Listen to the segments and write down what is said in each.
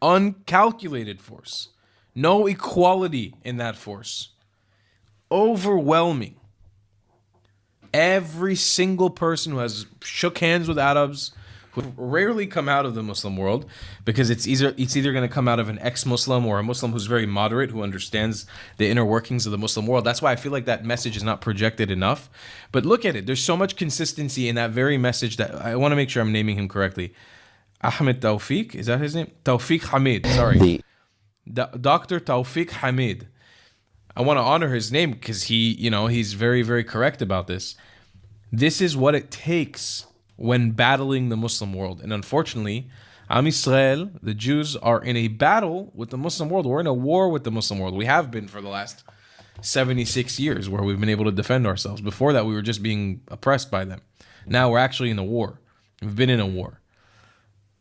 Uncalculated force. No equality in that force. Overwhelming. Every single person who has shook hands with Arabs, who rarely come out of the Muslim world, because it's either going to come out of an ex-Muslim or a Muslim who's very moderate, who understands the inner workings of the Muslim world. That's why I feel like that message is not projected enough. But look at it. There's so much consistency in that very message that I want to make sure I'm naming him correctly. Ahmed Tawfiq, is that his name? Tawfiq Hamid, sorry. Dr. Tawfiq Hamid. I want to honor his name because he's very, very correct about this. This is what it takes when battling the Muslim world. And unfortunately, Am Yisrael, the Jews, are in a battle with the Muslim world. We're in a war with the Muslim world. We have been for the last 76 years where we've been able to defend ourselves. Before that, we were just being oppressed by them. Now we're actually in a war. We've been in a war.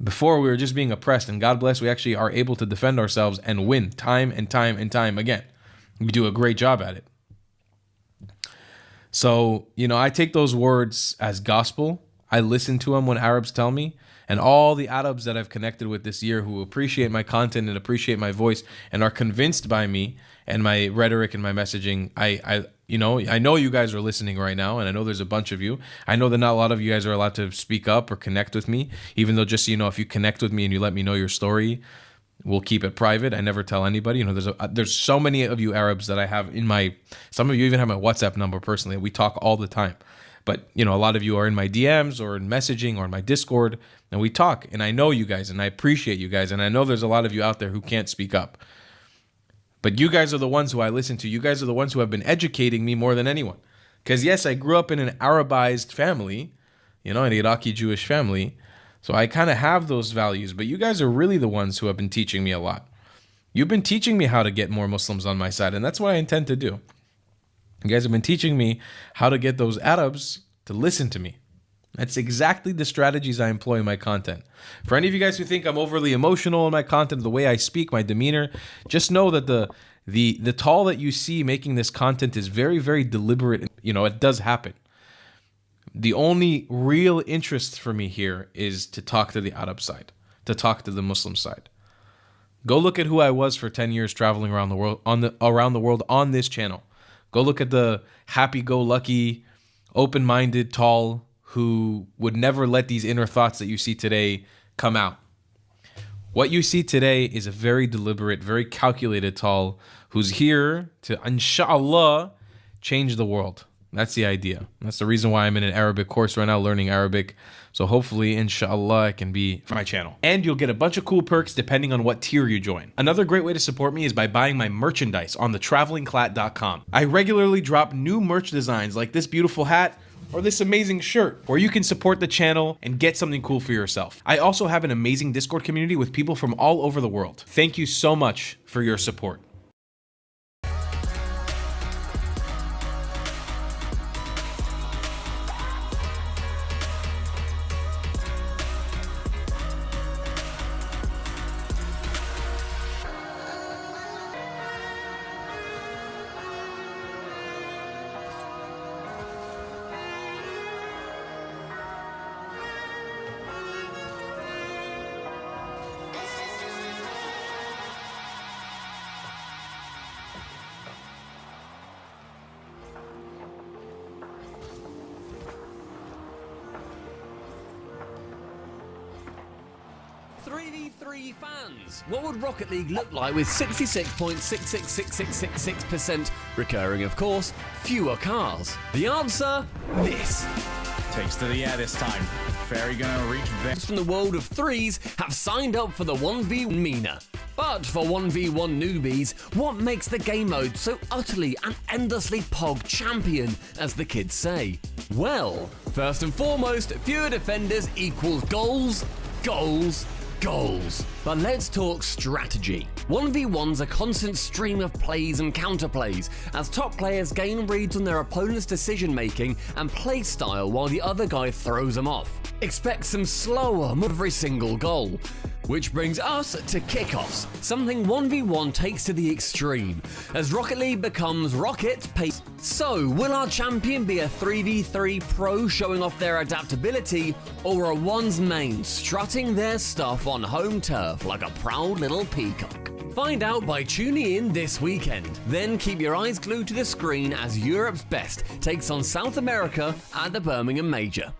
Before, we were just being oppressed, and God bless, we actually are able to defend ourselves and win time and time and time again. We do a great job at it. So, I take those words as gospel. I listen to them when Arabs tell me, and all the Arabs that I've connected with this year who appreciate my content and appreciate my voice and are convinced by me and my rhetoric and my messaging. I know you guys are listening right now, and I know there's a bunch of you. I know that not a lot of you guys are allowed to speak up or connect with me, even though, just so you know, if you connect with me and you let me know your story, we'll keep it private. I never tell anybody. There's so many of you Arabs that I have some of you even have my WhatsApp number personally. We talk all the time. But, a lot of you are in my DMs or in messaging or in my Discord, and we talk. And I know you guys, and I appreciate you guys. And I know there's a lot of you out there who can't speak up. But you guys are the ones who I listen to. You guys are the ones who have been educating me more than anyone. Because, yes, I grew up in an Arabized family, an Iraqi Jewish family. So I kind of have those values, but you guys are really the ones who have been teaching me a lot. You've been teaching me how to get more Muslims on my side, and that's what I intend to do. You guys have been teaching me how to get those Arabs to listen to me. That's exactly the strategies I employ in my content. For any of you guys who think I'm overly emotional in my content, the way I speak, my demeanor, just know that the tall that you see making this content is very, very deliberate. It does happen. The only real interest for me here is to talk to the Arab side, to talk to the Muslim side. Go look at who I was for 10 years traveling around the world on this channel. Go look at the happy-go-lucky, open-minded Tall who would never let these inner thoughts that you see today come out. What you see today is a very deliberate, very calculated Tall who's here to, inshallah, change the world. That's the idea. That's the reason why I'm in an Arabic course right now, learning Arabic. So hopefully, inshallah, I can be for my channel. And you'll get a bunch of cool perks depending on what tier you join. Another great way to support me is by buying my merchandise on thetravelingclat.com. I regularly drop new merch designs like this beautiful hat or this amazing shirt, where you can support the channel and get something cool for yourself. I also have an amazing Discord community with people from all over the world. Thank you so much for your support. Fans, what would Rocket League look like with 66.666666% recurring, of course, fewer cars? The answer, this. Takes to the air this time. Fairy gonna reach From the world of threes have signed up for the 1v1 Mina. But for 1v1 newbies, what makes the game mode so utterly and endlessly pog champion, as the kids say? Well, first and foremost, fewer defenders equals goals, goals, goals. But let's talk strategy. 1v1's a constant stream of plays and counterplays, as top players gain reads on their opponent's decision making and play style while the other guy throws them off. Expect some slower every single goal. Which brings us to kickoffs, something 1v1 takes to the extreme, as Rocket League becomes Rocket Pace. So, will our champion be a 3v3 pro showing off their adaptability, or a one's main strutting their stuff on home turf? above like a proud little peacock. Find out by tuning in this weekend. Then keep your eyes glued to the screen as Europe's best takes on South America at the Birmingham Major.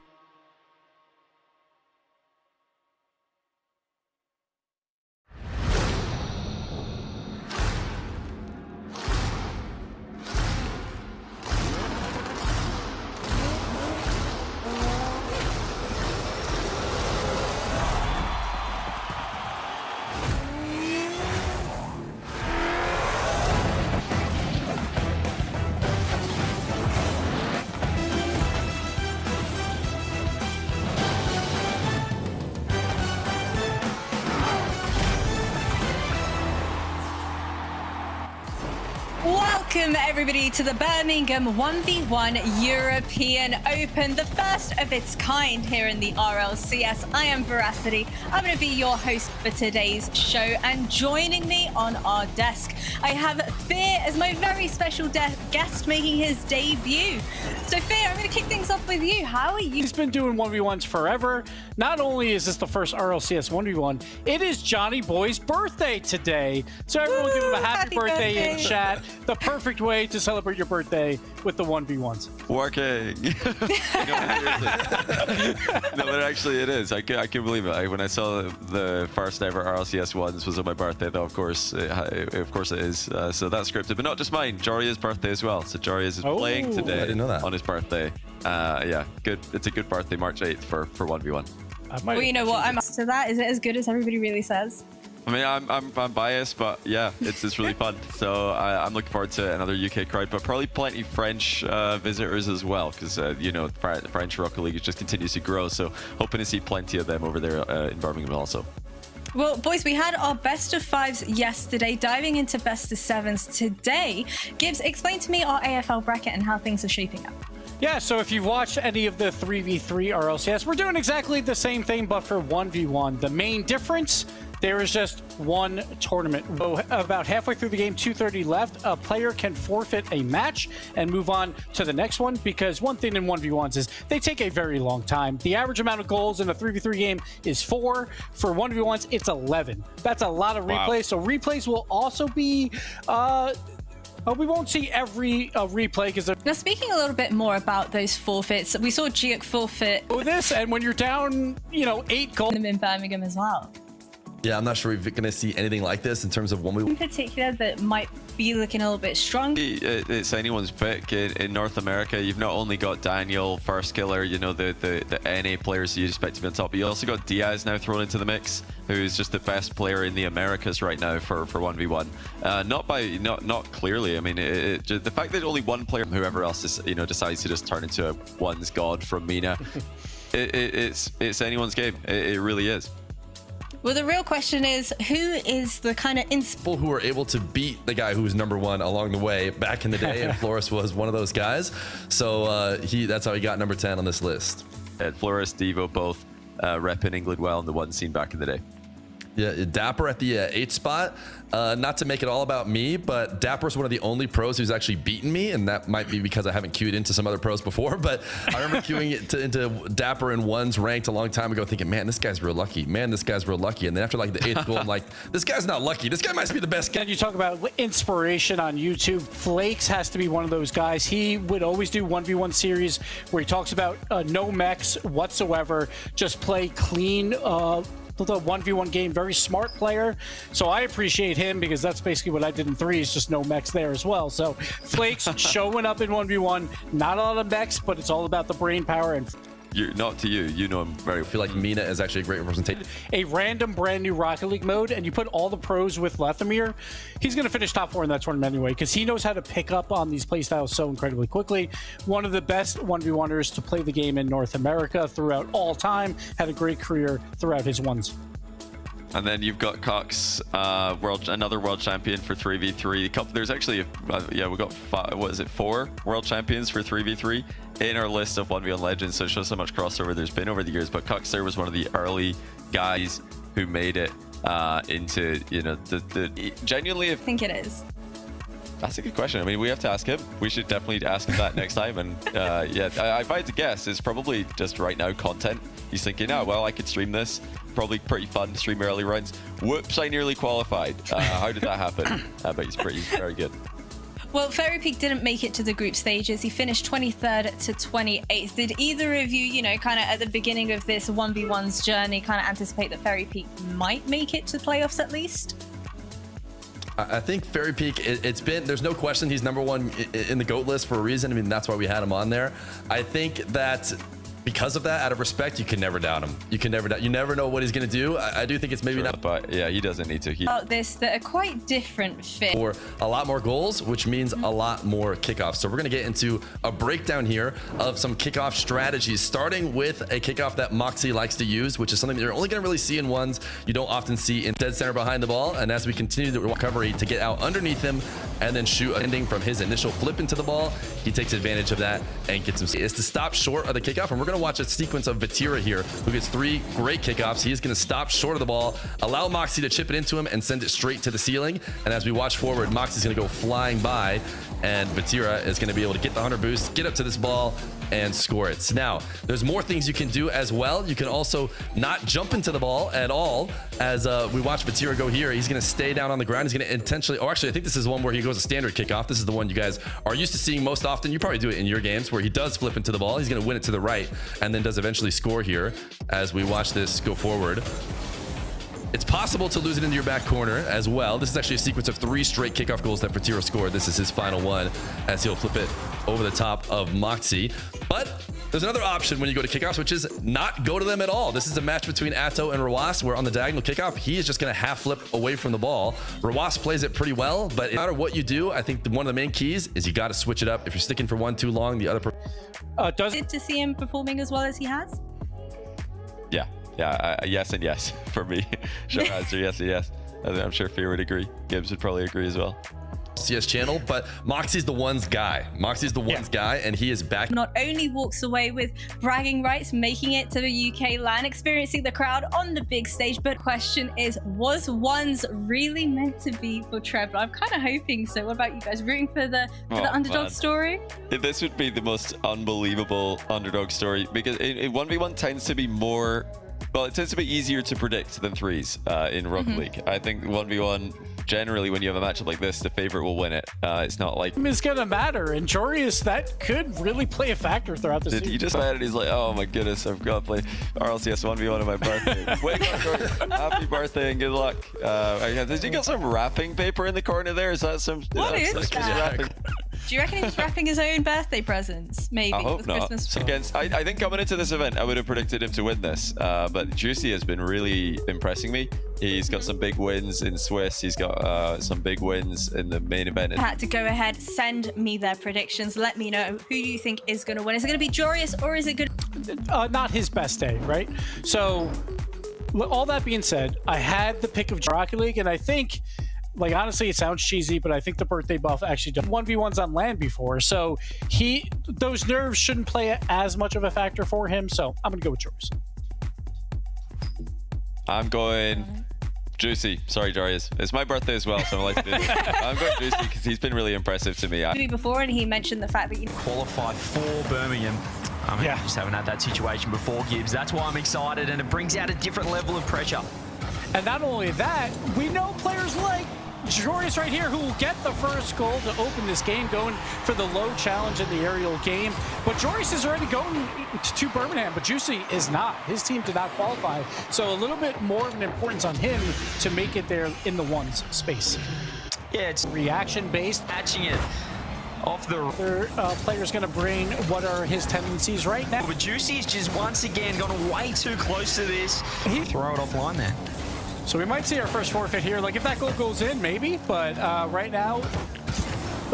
Welcome everybody to the Birmingham 1v1 European Open, the first of its kind here in the RLCS. I am Veracity. I'm going to be your host for today's show, and joining me on our desk, I have Fear as my very special guest making his debut. So Fear, I'm going to kick things off with you. How are you? He's been doing 1v1s forever. Not only is this the first RLCS 1v1, it is Johnny Boy's birthday today. So everyone give him a happy birthday in chat. The perfect way to celebrate your birthday with the 1v1s. Working. No, but actually it is. I can't believe it. When I saw the first ever RLCS ones was on my birthday, though, of course it is. So that's scripted, but not just mine. Joria's birthday as well. So Joria's is playing today. I didn't know that. On his birthday. Yeah, good. It's a good birthday, March 8th for 1v1. Well, you know what? I'm up to that. Is it as good as everybody really says? I mean, I'm biased, but yeah, it's really fun. So I'm looking forward to another UK crowd, but probably plenty French visitors as well, because you know, the French Rocket League just continues to grow. So hoping to see plenty of them over there in Birmingham also. Well, boys, we had our best of fives yesterday, diving into best of sevens today. Gibbs, explain to me our AFL bracket and how things are shaping up. Yeah, so if you've watched any of the 3v3 RLCS, we're doing exactly the same thing, but for 1v1. The main difference, there is just one tournament. So about halfway through the game, 2:30 left, a player can forfeit a match and move on to the next one, because one thing in 1v1s is they take a very long time. The average amount of goals in a 3v3 game is 4. For 1v1s, it's 11. That's a lot of replays. Wow. So replays will also be... we won't see every replay because now, speaking a little bit more about those forfeits, we saw Giuk forfeit this, and when you're down, 8 goals in Birmingham as well. Yeah, I'm not sure we're going to see anything like this in terms of when we... In particular, that might be looking a little bit strong. It's anyone's pick. In North America, you've not only got Daniel, First Killer, the NA players you expect to be on top, but you also got Diaz now thrown into the mix, who's just the best player in the Americas right now for 1v1. Not clearly. I mean, the fact that only one player, whoever else decides to just turn into a one's god from MENA, it's anyone's game. It really is. Well, the real question is, who is the kind of people who were able to beat the guy who was #1 along the way back in the day, and Flores was one of those guys. So that's how he got number 10 on this list. Flores, Devo, both repping England well in the one scene back in the day. Yeah, Dapper at the 8th spot. Not to make it all about me, but Dapper's one of the only pros who's actually beaten me, and that might be because I haven't queued into some other pros before, but I remember queuing into Dapper in ones ranked a long time ago thinking, man, this guy's real lucky. Man, this guy's real lucky. And then after like the 8th goal, I'm like, this guy's not lucky. This guy might be the best guy. And you talk about inspiration on YouTube. Flakes has to be one of those guys. He would always do 1v1 series where he talks about no mechs whatsoever, just play clean, the 1v1 game, very smart player. So I appreciate him because that's basically what I did in 3s, just no mechs there as well. So Flakes showing up in 1v1, not a lot of mechs, but it's all about the brain power. And not to you know him very well. I feel like MENA is actually a great representation. A random brand new Rocket League mode, and you put all the pros with Lethamyr, he's going to finish top 4 in that tournament anyway, because he knows how to pick up on these playstyles so incredibly quickly. One of the best 1v1ers to play the game in North America throughout all time, had a great career throughout his ones. And then you've got Cox, another world champion for 3v3. There's actually, we've got 4 world champions for 3v3 in our list of 1v1 legends. So it shows how much crossover there's been over the years. But Cox there was one of the early guys who made it into, genuinely. I think it is. That's a good question. I mean, we have to ask him. We should definitely ask him that next time. And if I had to guess, it's probably just right now content. He's thinking, well, I could stream this, probably pretty fun to stream early rounds. Whoops, I nearly qualified. How did that happen? But he's very good. Well, Fairy Peak didn't make it to the group stages. He finished 23rd to 28th. Did either of you, you know, kind of at the beginning of this 1v1's journey, kind of anticipate that Fairy Peak might make it to playoffs at least? I think Fairy Peak, there's no question he's #1 in the GOAT list for a reason. I mean, that's why we had him on there. I think that because of that, out of respect, you can never doubt him. You never know what he's going to do. I do think it's maybe not. But yeah, he doesn't need to. That are quite different fit. For a lot more goals, which means a lot more kickoffs. So we're going to get into a breakdown here of some kickoff strategies, starting with a kickoff that Moxie likes to use, which is something that you're only going to really see in ones you don't often see in dead center behind the ball. And as we continue the recovery to get out underneath him and then shoot an ending from his initial flip into the ball, he takes advantage of that and gets him. Is to stop short of the kickoff, and we're going to watch a sequence of Vatira here, who gets 3 great kickoffs. He's going to stop short of the ball, allow Moxie to chip it into him and send it straight to the ceiling. And as we watch forward, Moxie's going to go flying by, and Vatira is going to be able to get the 100 boost, get up to this ball, and score it. Now, there's more things you can do as well. You can also not jump into the ball at all. As we watch Vatira go here, he's going to stay down on the ground. He's going to intentionally, or actually, I think this is one where he goes a standard kickoff. This is the one you guys are used to seeing most often. You probably do it in your games, where he does flip into the ball. He's going to win it to the right and then does eventually score here as we watch this go forward. It's possible to lose it into your back corner as well. This is actually a sequence of 3 straight kickoff goals that Vatira scored. This is his final one as he'll flip it over the top of Moxie. But there's another option when you go to kickoffs, which is not go to them at all. This is a match between Atto and Rawas, where on the diagonal kickoff, he is just going to half flip away from the ball. Rawas plays it pretty well, but no matter what you do, I think one of the main keys is you got to switch it up. If you're sticking for one too long, the other Good to see him performing as well as he has? Yeah, yes and yes for me. Short answer, yes and yes. I'm sure Fear would agree. Gibbs would probably agree as well. CS channel, but Moxie's the one's guy. Moxie's the one's guy, and he is back. Not only walks away with bragging rights, making it to the UK LAN, experiencing the crowd on the big stage, but question is, was ones really meant to be for Trev? I'm kind of hoping so. What about you guys? Rooting for the underdog story? This would be the most unbelievable underdog story, because 1v1 tends to be more, well, it tends to be easier to predict than 3s in Rocket League. I think 1v1, generally, when you have a matchup like this, the favorite will win it. It's not like it's gonna matter, and Jorius, that could really play a factor throughout the season. He just said it. He's like, oh my goodness, I've got to play RLCS 1v1 on my birthday. Wake up, Jorius. Happy birthday and good luck. Did you got some wrapping paper in the corner there? Is that some? What is that? Do you reckon he's wrapping his own birthday presents? Maybe. I hope with not. Christmas. I think coming into this event, I would have predicted him to win this. But Juicy has been really impressing me. He's got some big wins in Swiss. He's got some big wins in the main event. Had to go ahead, send me their predictions. Let me know who you think is going to win. Is it going to be Jorius, or is it going to... Not his best day, right? So, all that being said, I had the pick of Rocket League, and I think... Like, honestly, it sounds cheesy, but I think the birthday buff actually done 1v1s on land before. So those nerves shouldn't play as much of a factor for him. So I'm going to go with Jorius. I'm going Juicy. Sorry, Jarius. It's my birthday as well, so I'm like, I'm going Juicy because he's been really impressive to me. Before, and he mentioned the fact that you qualified for Birmingham. I mean, just haven't had that situation before, Gibbs. That's why I'm excited, and it brings out a different level of pressure. And not only that, we know players like Jorius right here who will get the first goal to open this game, going for the low challenge in the aerial game. But Jorius is already going to Birmingham, but Juicy is not. His team did not qualify. So a little bit more of an importance on him to make it there in the ones space. Yeah, it's reaction-based. Matching it off the other player's going to bring what are his tendencies right now. But Juicy's just once again gone way too close to this. He throw it offline there. So we might see our first forfeit here. Like, if that goal goes in, maybe. But right now,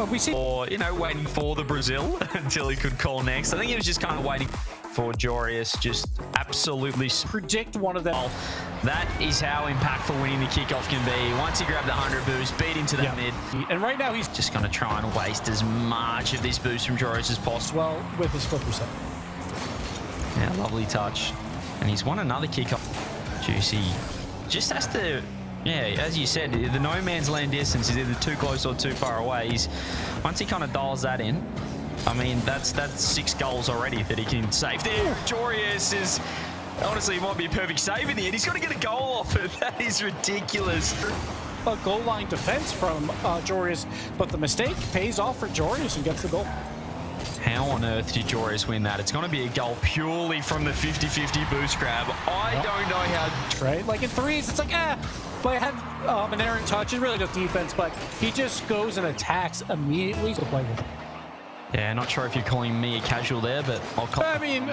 we see... Or, you know, waiting for the Brazil until he could call next. I think he was just kind of waiting for Jorius. Just absolutely... Predict one of them. That is how impactful winning the kickoff can be. Once he grabbed the 100 boost, beat him to that mid. And right now, he's just going to try and waste as much of this boost from Jorius as possible. Well, with his flipper set. Yeah, lovely touch. And he's won another kickoff. Juicy... just has to, as you said, the no man's land distance is either too close or too far away. Once he kind of dials that in, I mean, that's 6 goals already that he can save. There, Jorius is Honestly, it might be a perfect save in the end. He's got to get a goal off it. That is ridiculous. A goal line defense from Jorius, but the mistake pays off for Jorius and gets the goal. How on earth did Jorius win that? It's going to be a goal purely from the 50-50 boost grab. I don't know how... Right? Like in threes, it's like, but it had an errant touch. It really does defense, but he just goes and attacks immediately to play with. Yeah, not sure if you're calling me a casual there, but I'll call... I mean,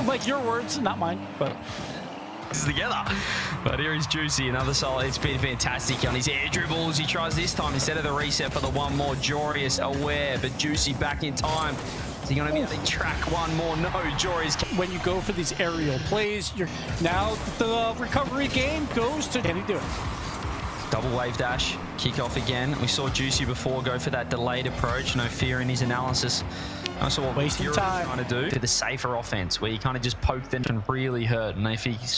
like your words, not mine, but... together. But here is Juicy, another solid. It's been fantastic on his air dribbles. He tries this time instead of the reset for the one more. Jorius aware, but Juicy back in time. Is he going to be able to track one more? No, Jorius. When you go for these aerial plays, now the recovery game goes to... Can he do it? Double wave dash, kick off again. We saw Juicy before go for that delayed approach. No fear in his analysis. I saw what wasting Fury time trying to do to the safer offense, where you kind of just poke them and really hurt. And if he